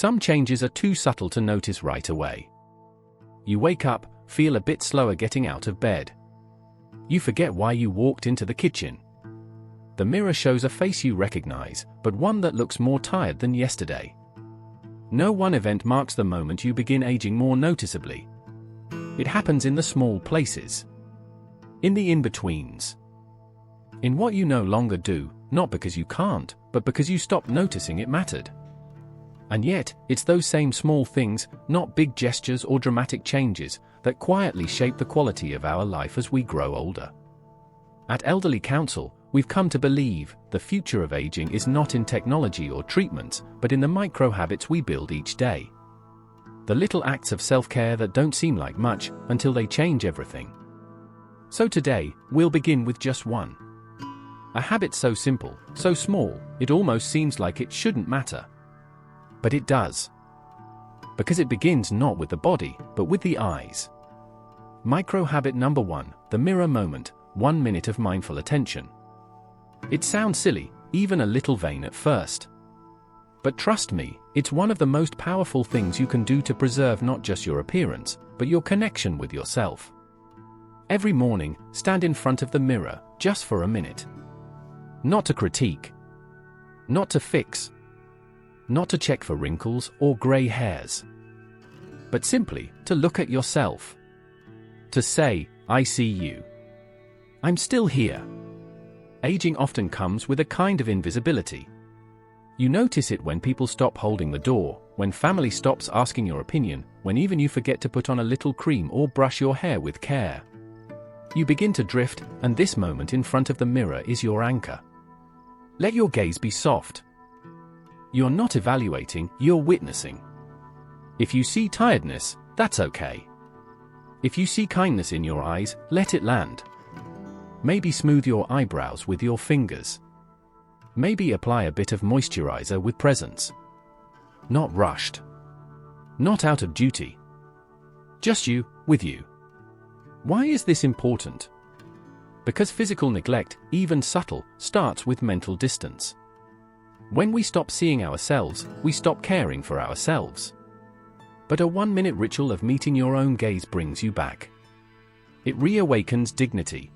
Some changes are too subtle to notice right away. You wake up, feel a bit slower getting out of bed. You forget why you walked into the kitchen. The mirror shows a face you recognize, but one that looks more tired than yesterday. No one event marks the moment you begin aging more noticeably. It happens in the small places. In the in-betweens. In what you no longer do, not because you can't, but because you stopped noticing it mattered. And yet, it's those same small things, not big gestures or dramatic changes, that quietly shape the quality of our life as we grow older. At Elderly Counsel, we've come to believe the future of aging is not in technology or treatments, but in the micro-habits we build each day. The little acts of self-care that don't seem like much until they change everything. So today, we'll begin with just one. A habit so simple, so small, it almost seems like it shouldn't matter. But it does. Because it begins not with the body, but with the eyes. Micro-habit number 1, the mirror moment, 1 minute of mindful attention. It sounds silly, even a little vain at first. But trust me, it's one of the most powerful things you can do to preserve not just your appearance, but your connection with yourself. Every morning, stand in front of the mirror, just for a minute. Not to critique. Not to fix. Not to check for wrinkles or gray hairs. But simply, to look at yourself. To say, I see you. I'm still here. Aging often comes with a kind of invisibility. You notice it when people stop holding the door, when family stops asking your opinion, when even you forget to put on a little cream or brush your hair with care. You begin to drift, and this moment in front of the mirror is your anchor. Let your gaze be soft. You're not evaluating, you're witnessing. If you see tiredness, that's okay. If you see kindness in your eyes, let it land. Maybe smooth your eyebrows with your fingers. Maybe apply a bit of moisturizer with presence. Not rushed. Not out of duty. Just you, with you. Why is this important? Because physical neglect, even subtle, starts with mental distance. When we stop seeing ourselves, we stop caring for ourselves. But a 1-minute ritual of meeting your own gaze brings you back. It reawakens dignity.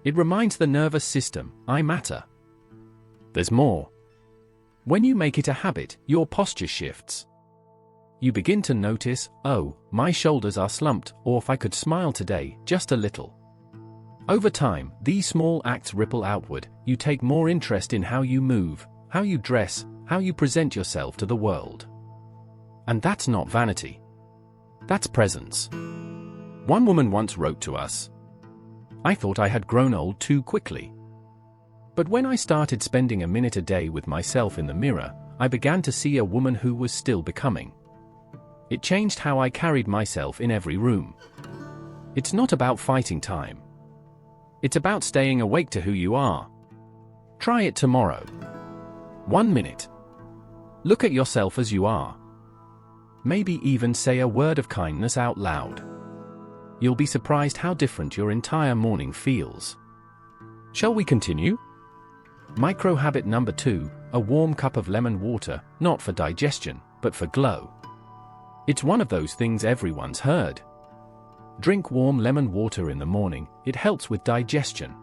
It reminds the nervous system, I matter. There's more. When you make it a habit, your posture shifts. You begin to notice, oh, my shoulders are slumped, or if I could smile today, just a little. Over time, these small acts ripple outward. You take more interest in how you move, how you dress, how you present yourself to the world. And that's not vanity. That's presence. One woman once wrote to us, I thought I had grown old too quickly. But when I started spending a minute a day with myself in the mirror, I began to see a woman who was still becoming. It changed how I carried myself in every room. It's not about fighting time. It's about staying awake to who you are. Try it tomorrow. 1 minute. Look at yourself as you are. Maybe even say a word of kindness out loud. You'll be surprised how different your entire morning feels. Shall we continue? Micro-habit number 2, a warm cup of lemon water, not for digestion, but for glow. It's one of those things everyone's heard. Drink warm lemon water in the morning, it helps with digestion.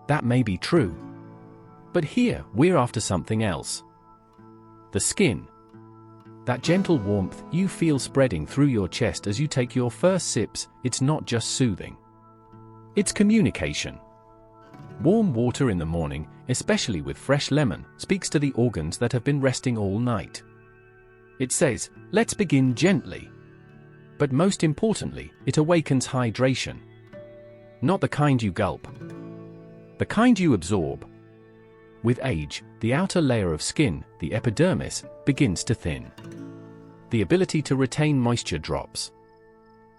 That may be true. But here, we're after something else. The skin. That gentle warmth you feel spreading through your chest as you take your first sips, it's not just soothing. It's communication. Warm water in the morning, especially with fresh lemon, speaks to the organs that have been resting all night. It says, let's begin gently. But most importantly, it awakens hydration. Not the kind you gulp. The kind you absorb. With age, the outer layer of skin, the epidermis, begins to thin. The ability to retain moisture drops.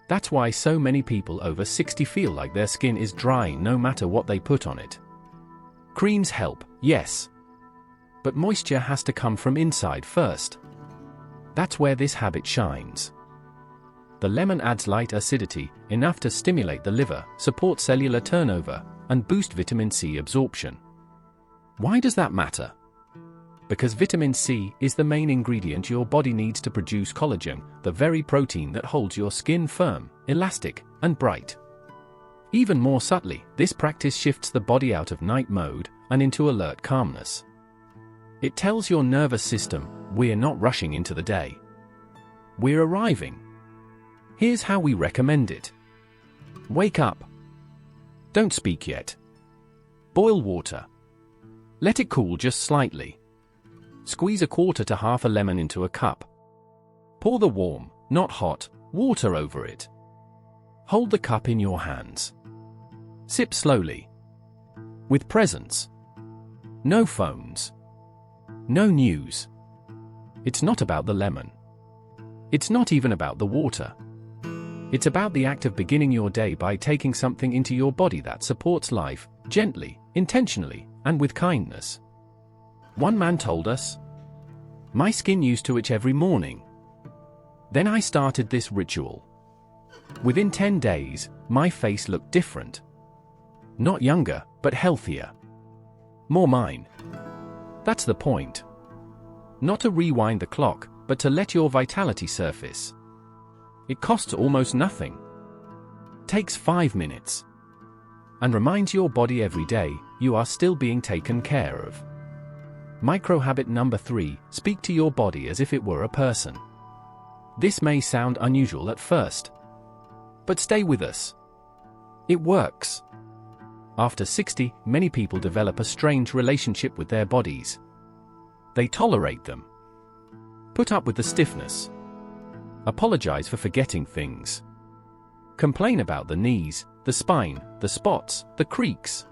That's why so many people over 60 feel like their skin is dry no matter what they put on it. Creams help, yes. But moisture has to come from inside first. That's where this habit shines. The lemon adds light acidity, enough to stimulate the liver, support cellular turnover, and boost vitamin C absorption. Why does that matter? Because vitamin C is the main ingredient your body needs to produce collagen, the very protein that holds your skin firm, elastic, and bright. Even more subtly, this practice shifts the body out of night mode and into alert calmness. It tells your nervous system, we're not rushing into the day. We're arriving. Here's how we recommend it. Wake up. Don't speak yet. Boil water. Let it cool just slightly. Squeeze a quarter to half a lemon into a cup. Pour the warm, not hot, water over it. Hold the cup in your hands. Sip slowly. With presence. No phones. No news. It's not about the lemon. It's not even about the water. It's about the act of beginning your day by taking something into your body that supports life, gently, intentionally, and with kindness. One man told us, "My skin used to itch every morning. Then I started this ritual. Within 10 days, my face looked different. Not younger, but healthier. More mine." That's the point. Not to rewind the clock, but to let your vitality surface. It costs almost nothing. Takes 5 minutes. And reminds your body every day, you are still being taken care of. Microhabit number 3, speak to your body as if it were a person. This may sound unusual at first. But stay with us. It works. After 60, many people develop a strange relationship with their bodies. They tolerate them. Put up with the stiffness. Apologize for forgetting things. Complain about the knees, the spine, the spots, the creaks.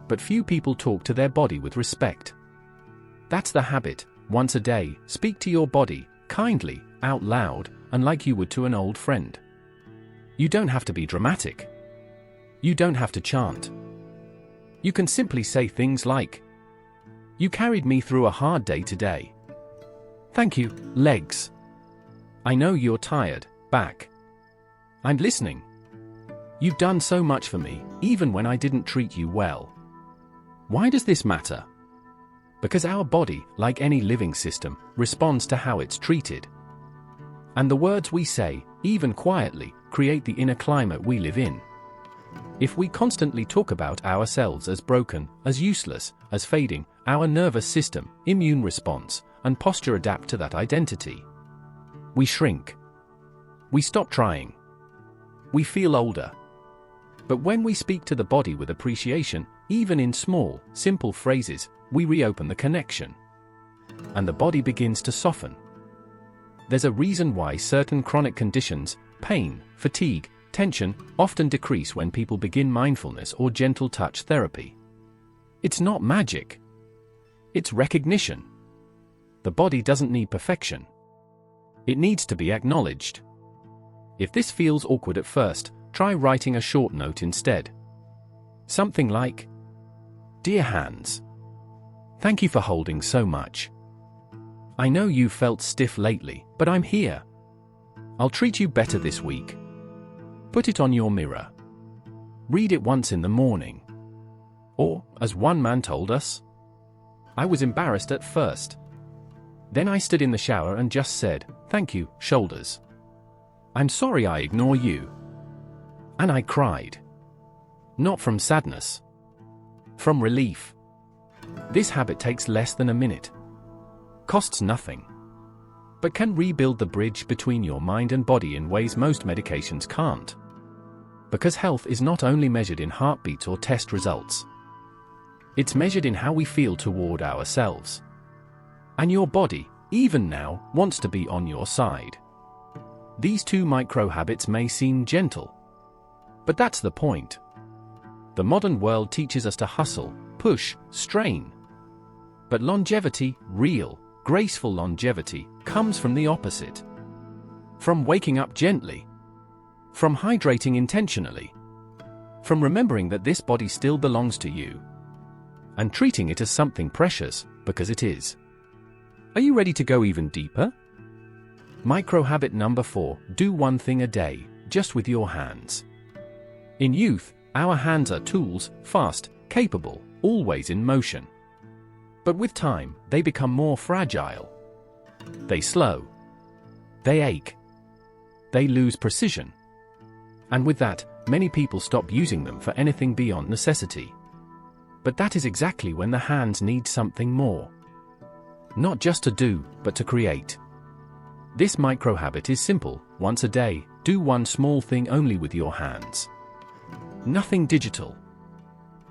But few people talk to their body with respect. That's the habit. Once a day, speak to your body, kindly, out loud, and like you would to an old friend. You don't have to be dramatic. You don't have to chant. You can simply say things like, "You carried me through a hard day today. Thank you, legs. I know you're tired, back. I'm listening. You've done so much for me, even when I didn't treat you well." Why does this matter? Because our body, like any living system, responds to how it's treated. And the words we say, even quietly, create the inner climate we live in. If we constantly talk about ourselves as broken, as useless, as fading, our nervous system, immune response, and posture adapt to that identity. We shrink. We stop trying. We feel older. But when we speak to the body with appreciation, even in small, simple phrases, we reopen the connection. And the body begins to soften. There's a reason why certain chronic conditions, pain, fatigue, tension, often decrease when people begin mindfulness or gentle touch therapy. It's not magic. It's recognition. The body doesn't need perfection. It needs to be acknowledged. If this feels awkward at first, try writing a short note instead. Something like, "Dear hands, thank you for holding so much. I know you've felt stiff lately, but I'm here. I'll treat you better this week." Put it on your mirror. Read it once in the morning. Or, as one man told us, "I was embarrassed at first. Then I stood in the shower and just said, 'Thank you, shoulders. I'm sorry I ignore you.' And I cried. Not from sadness. From relief." This habit takes less than a minute. Costs nothing. But can rebuild the bridge between your mind and body in ways most medications can't. Because health is not only measured in heartbeats or test results. It's measured in how we feel toward ourselves. And your body, even now, wants to be on your side. These 2 micro-habits may seem gentle. But that's the point. The modern world teaches us to hustle, push, strain. But longevity, real, graceful longevity, comes from the opposite. From waking up gently. From hydrating intentionally. From remembering that this body still belongs to you. And treating it as something precious, because it is. Are you ready to go even deeper? Microhabit number 4, do one thing a day, just with your hands. In youth, our hands are tools, fast, capable, always in motion. But with time, they become more fragile. They slow. They ache. They lose precision. And with that, many people stop using them for anything beyond necessity. But that is exactly when the hands need something more. Not just to do, but to create. This microhabit is simple. Once a day, do one small thing only with your hands. Nothing digital.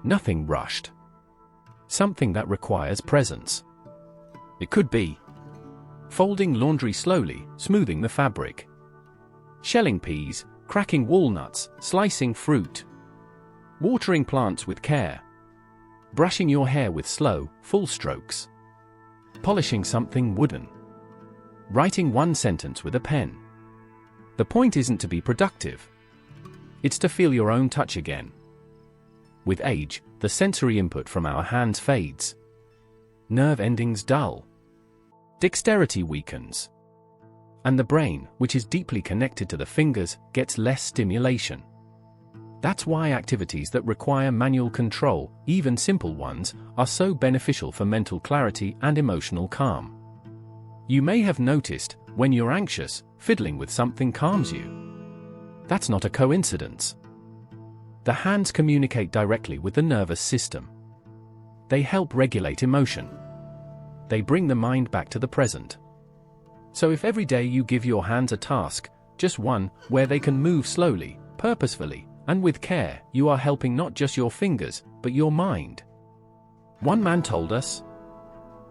Nothing rushed. Something that requires presence. It could be folding laundry slowly, smoothing the fabric. Shelling peas, cracking walnuts, slicing fruit. Watering plants with care. Brushing your hair with slow, full strokes. Polishing something wooden. Writing one sentence with a pen. The point isn't to be productive. It's to feel your own touch again. With age, the sensory input from our hands fades. Nerve endings dull. Dexterity weakens. And the brain, which is deeply connected to the fingers, gets less stimulation. That's why activities that require manual control, even simple ones, are so beneficial for mental clarity and emotional calm. You may have noticed, when you're anxious, fiddling with something calms you. That's not a coincidence. The hands communicate directly with the nervous system. They help regulate emotion. They bring the mind back to the present. So if every day you give your hands a task, just one, where they can move slowly, purposefully, and with care, you are helping not just your fingers, but your mind. One man told us,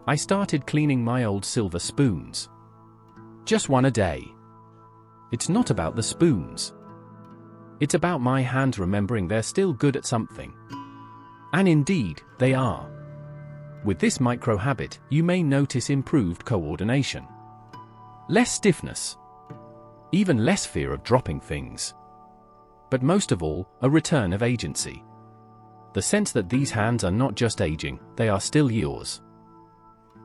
"I started cleaning my old silver spoons. Just one a day. It's not about the spoons. It's about my hands remembering they're still good at something." And indeed, they are. With this microhabit, you may notice improved coordination. Less stiffness. Even less fear of dropping things. But most of all, a return of agency. The sense that these hands are not just aging, they are still yours.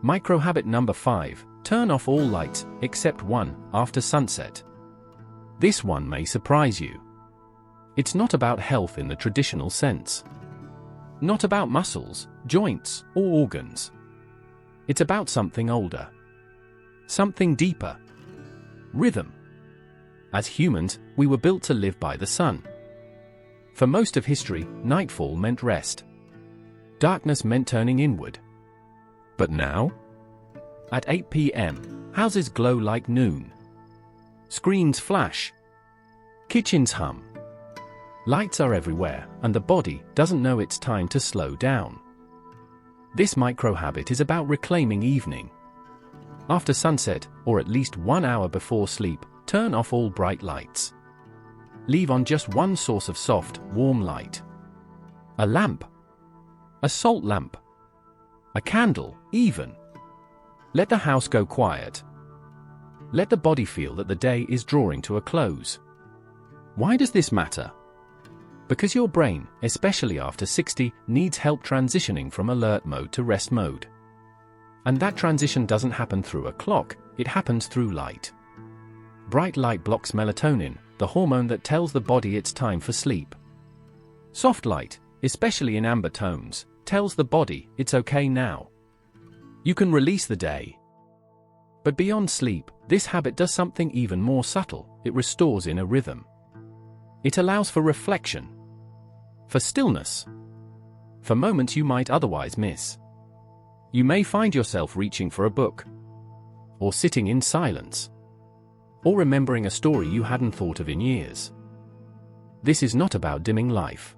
Microhabit number 5, turn off all lights, except one, after sunset. This one may surprise you. It's not about health in the traditional sense. Not about muscles, joints, or organs. It's about something older. Something deeper. Rhythm. As humans, we were built to live by the sun. For most of history, nightfall meant rest. Darkness meant turning inward. But now? At 8 p.m., houses glow like noon. Screens flash. Kitchens hum. Lights are everywhere, and the body doesn't know it's time to slow down. This microhabit is about reclaiming evening. After sunset, or at least 1 hour before sleep, turn off all bright lights. Leave on just one source of soft, warm light. A lamp. A salt lamp. A candle, even. Let the house go quiet. Let the body feel that the day is drawing to a close. Why does this matter? Because your brain, especially after 60, needs help transitioning from alert mode to rest mode. And that transition doesn't happen through a clock, it happens through light. Bright light blocks melatonin, the hormone that tells the body it's time for sleep. Soft light, especially in amber tones, tells the body it's okay now. You can release the day. But beyond sleep, this habit does something even more subtle. It restores inner rhythm. It allows for reflection. For stillness. For moments you might otherwise miss. You may find yourself reaching for a book. Or sitting in silence. Or remembering a story you hadn't thought of in years. This is not about dimming life.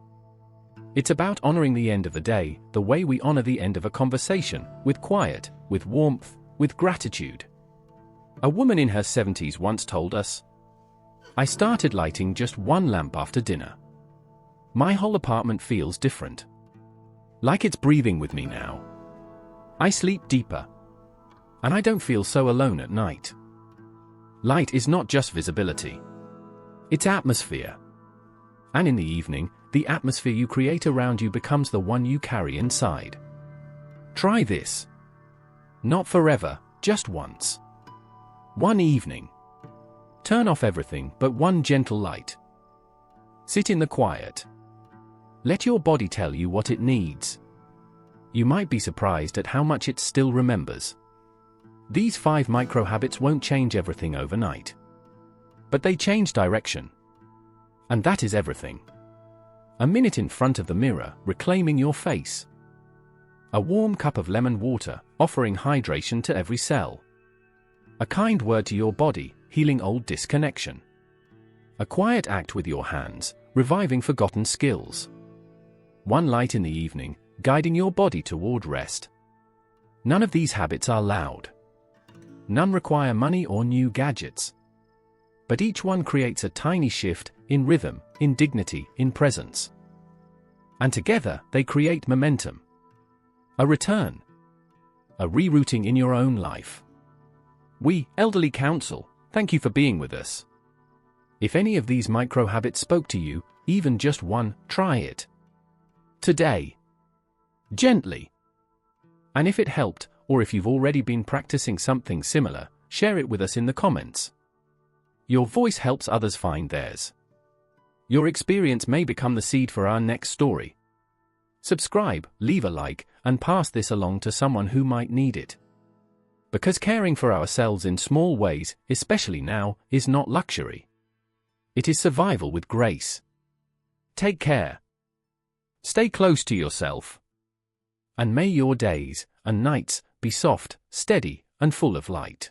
It's about honoring the end of the day, the way we honor the end of a conversation, with quiet, with warmth, with gratitude. A woman in her 70s once told us, "I started lighting just one lamp after dinner. My whole apartment feels different. Like it's breathing with me now. I sleep deeper. And I don't feel so alone at night." Light is not just visibility. It's atmosphere. And in the evening, the atmosphere you create around you becomes the one you carry inside. Try this. Not forever, just once. One evening. Turn off everything but one gentle light. Sit in the quiet. Let your body tell you what it needs. You might be surprised at how much it still remembers. These 5 microhabits won't change everything overnight. But they change direction. And that is everything. A minute in front of the mirror, reclaiming your face. A warm cup of lemon water, offering hydration to every cell. A kind word to your body, healing old disconnection. A quiet act with your hands, reviving forgotten skills. One light in the evening, guiding your body toward rest. None of these habits are loud. None require money or new gadgets. But each one creates a tiny shift in rhythm, in dignity, in presence. And together, they create momentum. A return. A rerouting in your own life. We, Elderly Council, thank you for being with us. If any of these microhabits spoke to you, even just one, try it. Today. Gently. And if it helped, or if you've already been practicing something similar, share it with us in the comments. Your voice helps others find theirs. Your experience may become the seed for our next story. Subscribe, leave a like, and pass this along to someone who might need it. Because caring for ourselves in small ways, especially now, is not luxury. It is survival with grace. Take care. Stay close to yourself. And may your days and nights be soft, steady, and full of light.